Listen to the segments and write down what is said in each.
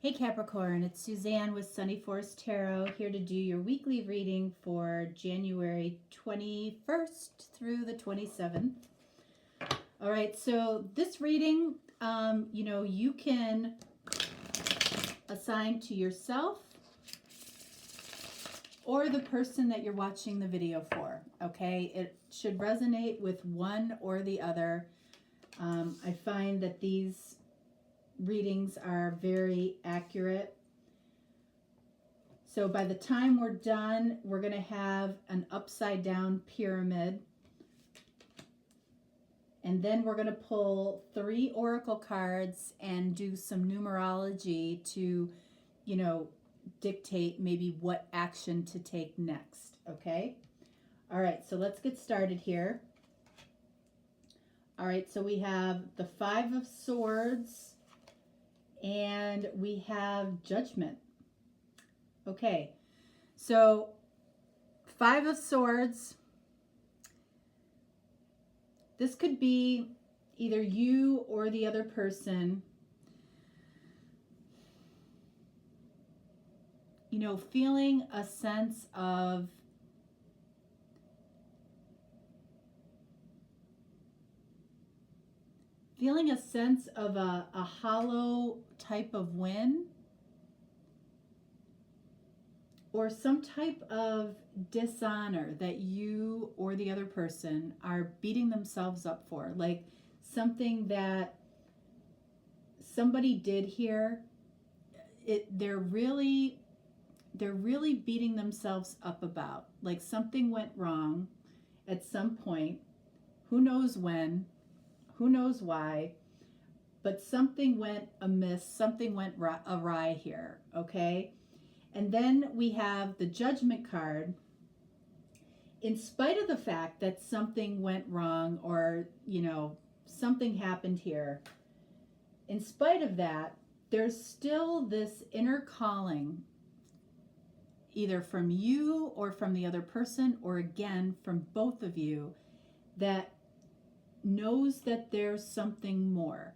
Hey Capricorn, it's Suzanne with Sunny Force Tarot here to do your weekly reading for January 21st through the 27th. All right, so this reading, you can assign to yourself or the person that you're watching the video for, okay? It should resonate with one or the other. I find that these readings are very accurate. So by the time we're done, we're going to have an upside down pyramid. And then we're going to pull 3 oracle cards and do some numerology to, dictate maybe what action to take next. Okay? All right, so let's get started here. All right, so we have the 5 of Swords and we have Judgment. Okay, so 5 of Swords. This could be either you or the other person, feeling a sense of a hollow type of win, or some type of dishonor that you or the other person are beating themselves up for, like something that somebody did here. They're really beating themselves up about, like something went wrong at some point. Who knows when? Who knows why? But something went amiss. Something went awry here. Okay. And then we have the Judgment card. In spite of the fact that something went wrong or, something happened here, in spite of that, there's still this inner calling, either from you or from the other person, or again, from both of you, that knows that there's something more,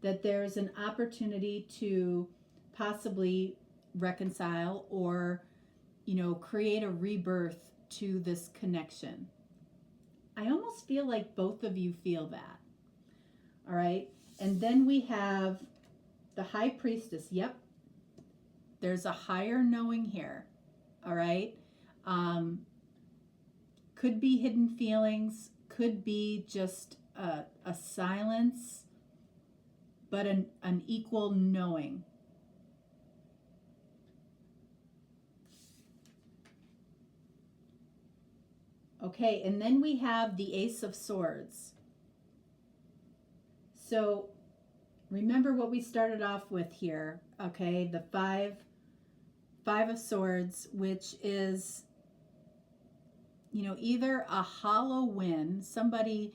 that there's an opportunity to possibly reconcile or create a rebirth to this connection. I almost feel like both of you feel that. All right, and then we have the High Priestess. Yep, there's a higher knowing here. All right, could be hidden feelings, could be just a silence, but an equal knowing. Okay, and then we have the Ace of Swords. So remember what we started off with here, okay? The five of Swords, which is, either a hollow win, somebody,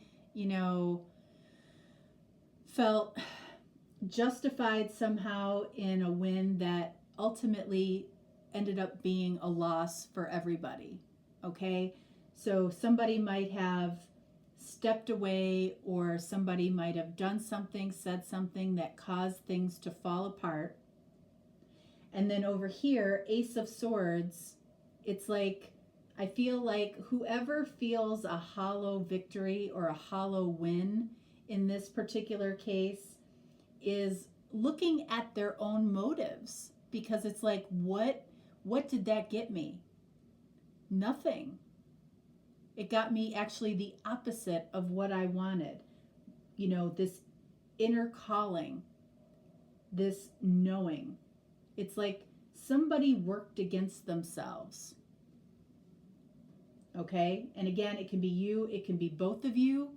felt justified somehow in a win that ultimately ended up being a loss for everybody, okay? So somebody might have stepped away, or somebody might have done something, said something that caused things to fall apart. And then over here, Ace of Swords, it's like, I feel like whoever feels a hollow victory or a hollow win in this particular case is looking at their own motives, because it's like, what did that get me? Nothing. It got me actually the opposite of what I wanted. This inner calling, this knowing. It's like somebody worked against themselves. Okay? And again, it can be you, it can be both of you.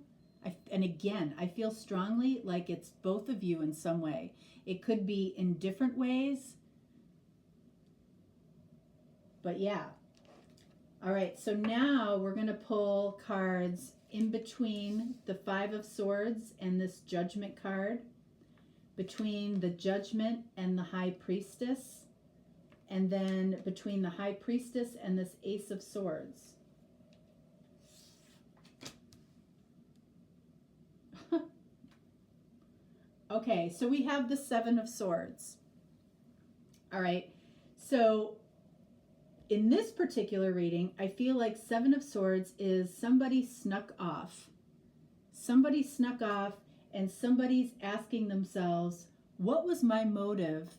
And again, I feel strongly like it's both of you in some way. It could be in different ways. But yeah. All right, so now we're going to pull cards in between the 5 of Swords and this Judgment card, between the Judgment and the High Priestess, and then between the High Priestess and this Ace of Swords. Okay, so we have the 7 of Swords. All right. So in this particular reading, I feel like Seven of Swords is somebody snuck off. Somebody snuck off and somebody's asking themselves, what was my motive?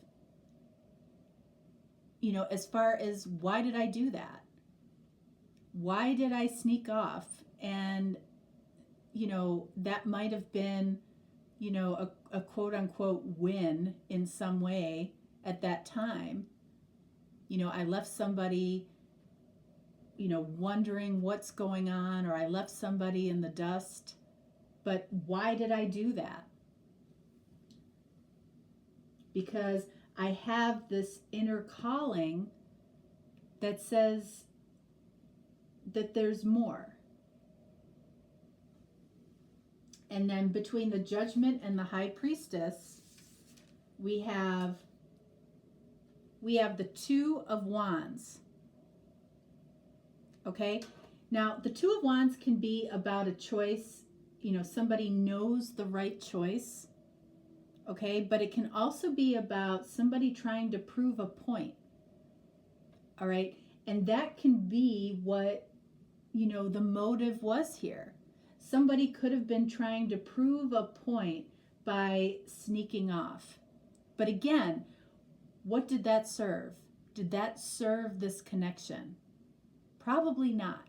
You know, as far as why did I do that? Why did I sneak off? And, you know, that might have been, you know, a quote unquote win in some way at that time. You know, I left somebody, you know, wondering what's going on, or I left somebody in the dust. But why did I do that? Because I have this inner calling that says that there's more. And then between the Judgment and the High Priestess, we have the Two of Wands. Okay? Now, the Two of Wands can be about a choice. You know, somebody knows the right choice. Okay? But it can also be about somebody trying to prove a point. All right? And that can be what, you know, the motive was here. Somebody could have been trying to prove a point by sneaking off. But again, what did that serve? Did that serve this connection? Probably not.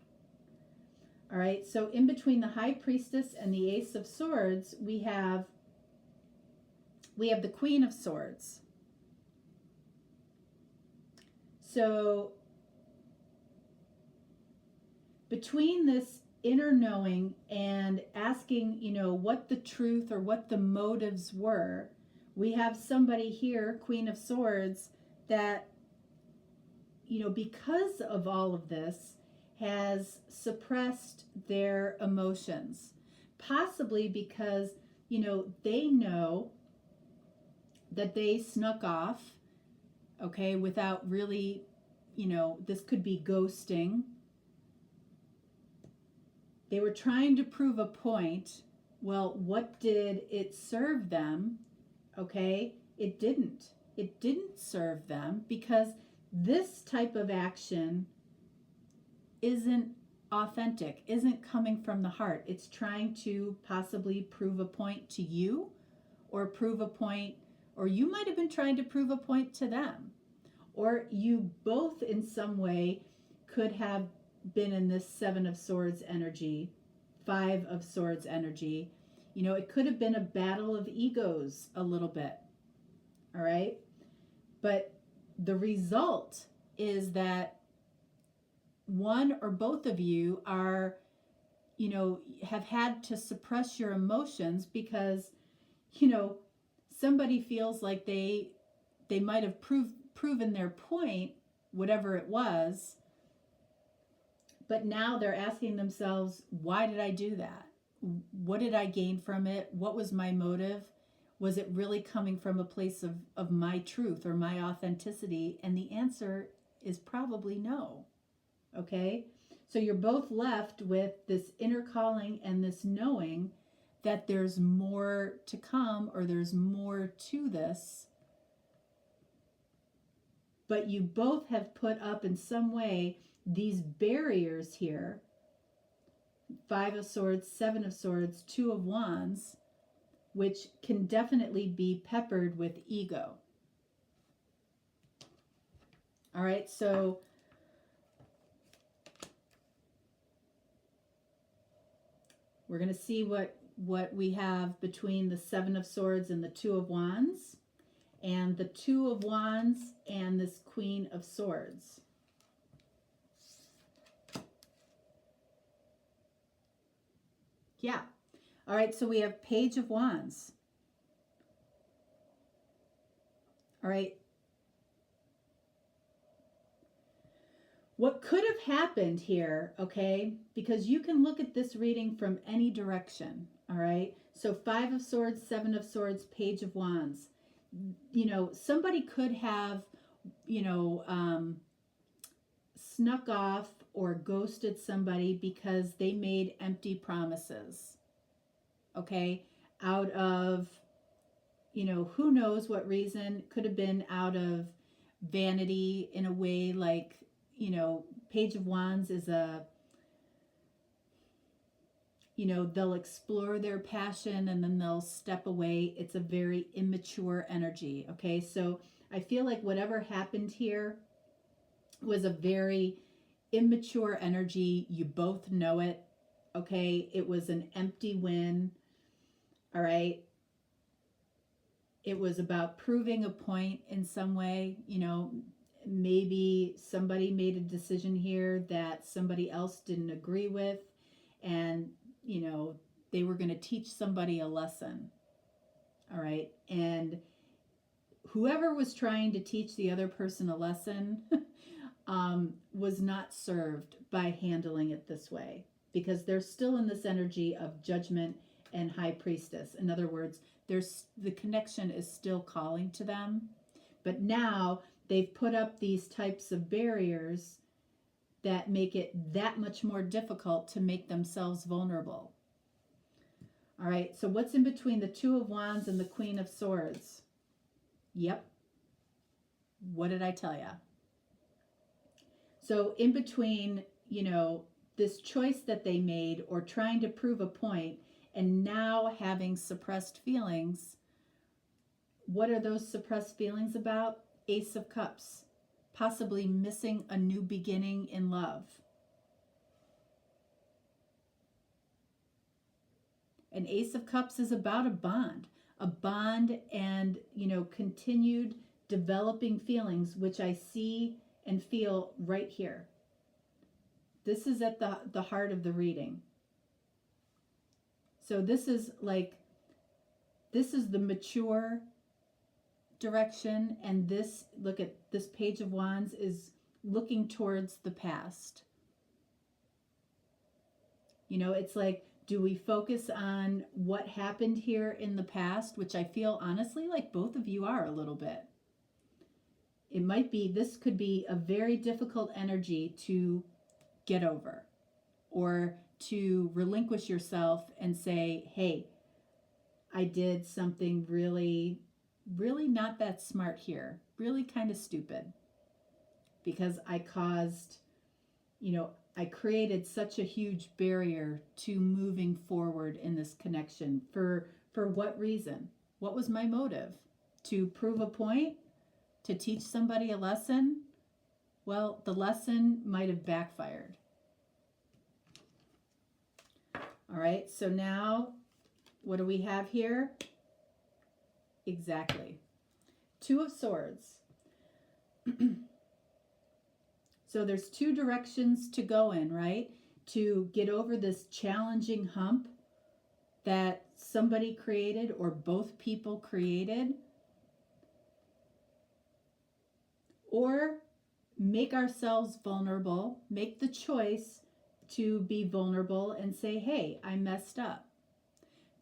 All right, so in between the High Priestess and the Ace of Swords, we have the Queen of Swords. So between this inner knowing and asking, you know, what the truth or what the motives were, we have somebody here, Queen of Swords, that, you know, because of all of this, has suppressed their emotions. Possibly because, you know, they know that they snuck off, okay, without really, you know, this could be ghosting. They were trying to prove a point. Well, what did it serve them? Okay, it didn't. It didn't serve them because this type of action isn't authentic, isn't coming from the heart. It's trying to possibly prove a point to you, or prove a point, or you might have been trying to prove a point to them. Or you both in some way could have been in this Seven of Swords energy, Five of Swords energy. You know, it could have been a battle of egos a little bit. All right. But the result is that one or both of you are, you know, have had to suppress your emotions because, you know, somebody feels like they might have proven their point, whatever it was, but now they're asking themselves, why did I do that? What did I gain from it? What was my motive? Was it really coming from a place of my truth or my authenticity? And the answer is probably no. Okay? So you're both left with this inner calling and this knowing that there's more to come, or there's more to this. But you both have put up in some way these barriers here. Five of Swords, Seven of Swords, Two of Wands, which can definitely be peppered with ego. All right, so we're going to see what we have between the Seven of Swords and the Two of Wands, and the Two of Wands and this Queen of Swords. Yeah. All right, so we have Page of Wands. All right. What could have happened here, okay, because you can look at this reading from any direction, all right? So Five of Swords, Seven of Swords, Page of Wands. You know, somebody could have, you know, snuck off or ghosted somebody because they made empty promises, okay, out of, you know, who knows what reason. Could have been out of vanity in a way, like, Page of Wands is they'll explore their passion and then they'll step away. It's a very immature energy. Okay, so I feel like whatever happened here was a very immature energy. You both know it. Okay, it was an empty win. All right, it was about proving a point in some way. Maybe somebody made a decision here that somebody else didn't agree with, and they were going to teach somebody a lesson. All right, and whoever was trying to teach the other person a lesson was not served by handling it this way, because they're still in this energy of judgment and high priestess. In other words, the connection is still calling to them, but now they've put up these types of barriers that make it that much more difficult to make themselves vulnerable. All right, so what's in between the Two of Wands and the Queen of Swords? Yep. What did I tell you? So in between, this choice that they made or trying to prove a point and now having suppressed feelings, what are those suppressed feelings about? Ace of Cups. Possibly missing a new beginning in love. An Ace of Cups is about a bond and, continued developing feelings, which I see and feel right here. This is at the heart of the reading. So this is the mature direction, and look at this Page of Wands is looking towards the past. It's like, do we focus on what happened here in the past, which I feel honestly like both of you are a little bit. This could be a very difficult energy to get over, or to relinquish yourself and say, hey, I did something really, really not that smart here, really kind of stupid, because I created such a huge barrier to moving forward in this connection. For what reason? What was my motive? To prove a point? To teach somebody a lesson? Well, the lesson might have backfired. All right, so now what do we have here? Exactly. Two of Swords. So there's two directions to go in, right? To get over this challenging hump that somebody created or both people created, or make ourselves vulnerable, make the choice to be vulnerable and say, hey, I messed up.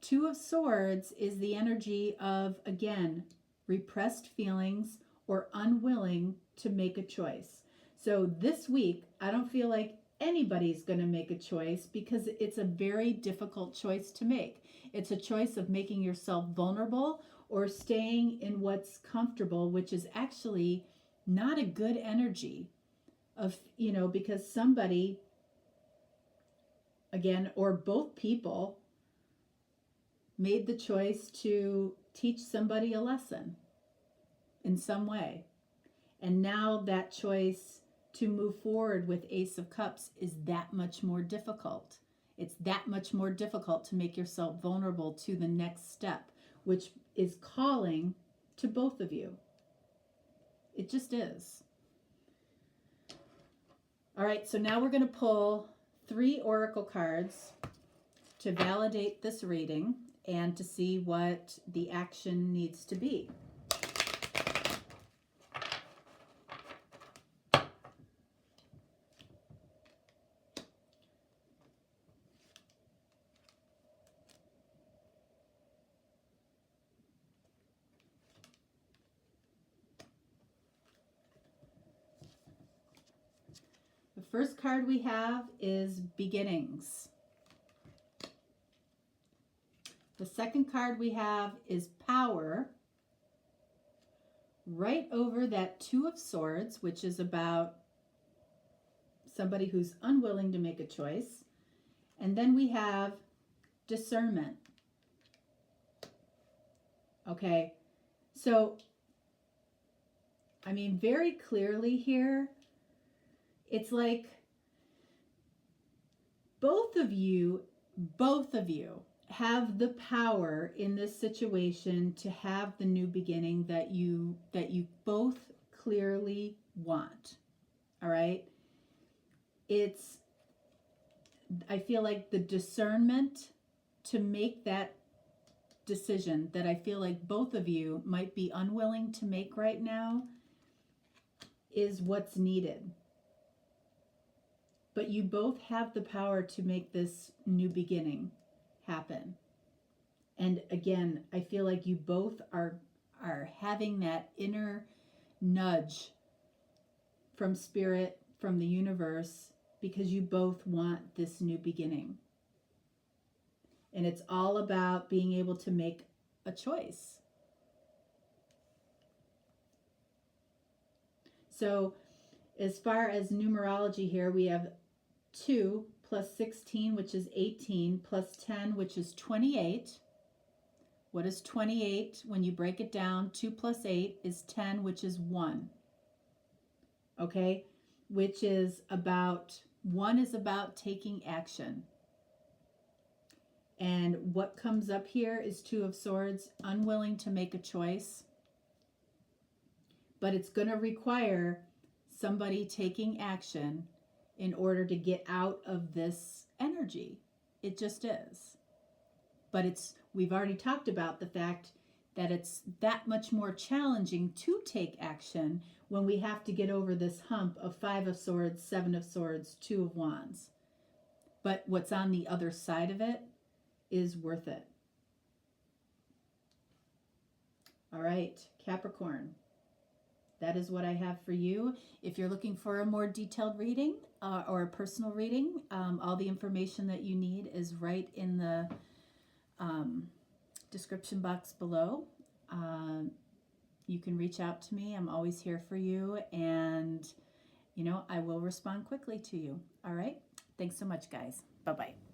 Two of Swords is the energy of, again, repressed feelings or unwilling to make a choice. So this week, I don't feel like anybody's going to make a choice, because it's a very difficult choice to make. It's a choice of making yourself vulnerable or staying in what's comfortable, which is actually not a good energy of, because somebody, again, or both people made the choice to teach somebody a lesson in some way. And now that choice to move forward with Ace of Cups is that much more difficult. It's that much more difficult to make yourself vulnerable to the next step, which is calling to both of you. It just is. All right, so now we're going to pull 3 oracle cards to validate this reading and to see what the action needs to be. The first card we have is Beginnings. The second card we have is Power, right over that Two of Swords, which is about somebody who's unwilling to make a choice. And then we have discernment. Okay, so, I mean, very clearly here, it's like both of you have the power in this situation to have the new beginning that you both clearly want. All right? I feel like the discernment to make that decision that I feel like both of you might be unwilling to make right now is what's needed. But you both have the power to make this new beginning happen. And again, I feel like you both are having that inner nudge from spirit, from the universe, because you both want this new beginning. And it's all about being able to make a choice. So as far as numerology here, we have 2 plus 16, which is 18, plus 10, which is 28. What is 28? When you break it down, 2 plus 8 is 10, which is 1. Okay? Which is about, 1 is about taking action. And what comes up here is Two of Swords, unwilling to make a choice. But it's going to require somebody taking action in order to get out of this energy. It just is. But we've already talked about the fact that it's that much more challenging to take action when we have to get over this hump of 5 of Swords, 7 of Swords, 2 of Wands. But what's on the other side of it is worth it. All right, Capricorn. That is what I have for you. If you're looking for a more detailed reading or a personal reading, all the information that you need is right in the description box below. You can reach out to me. I'm always here for you. And, I will respond quickly to you. All right. Thanks so much, guys. Bye-bye.